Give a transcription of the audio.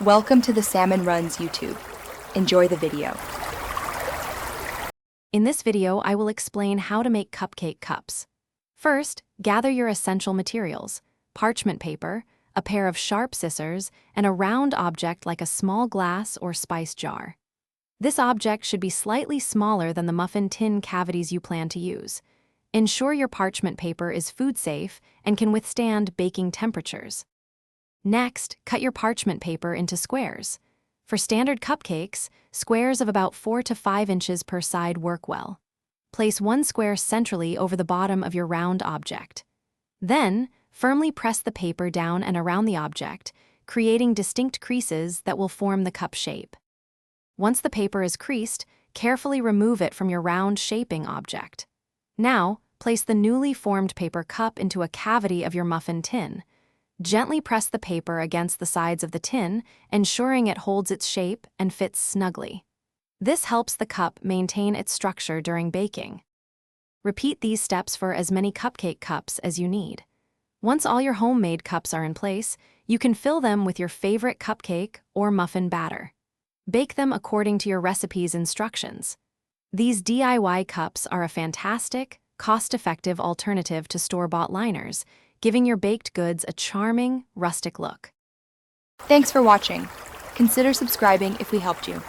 Welcome to the Salmon Runs YouTube. Enjoy the video. In this video, I will explain how to make cupcake cups. First, gather your essential materials: parchment paper, a pair of sharp scissors, and a round object like a small glass or spice jar. This object should be slightly smaller than the muffin tin cavities you plan to use. Ensure your parchment paper is food safe and can withstand baking temperatures. Next, cut your parchment paper into squares. For standard cupcakes, squares of about 4 to 5 inches per side work well. Place one square centrally over the bottom of your round object. Then, firmly press the paper down and around the object, creating distinct creases that will form the cup shape. Once the paper is creased, carefully remove it from your round shaping object. Now, place the newly formed paper cup into a cavity of your muffin tin. Gently press the paper against the sides of the tin, ensuring it holds its shape and fits snugly. This helps the cup maintain its structure during baking. Repeat these steps for as many cupcake cups as you need. Once all your homemade cups are in place, you can fill them with your favorite cupcake or muffin batter. Bake them according to your recipe's instructions. These DIY cups are a fantastic, cost-effective alternative to store-bought liners, giving your baked goods a charming, rustic look. Thanks for watching. Consider subscribing if we helped you.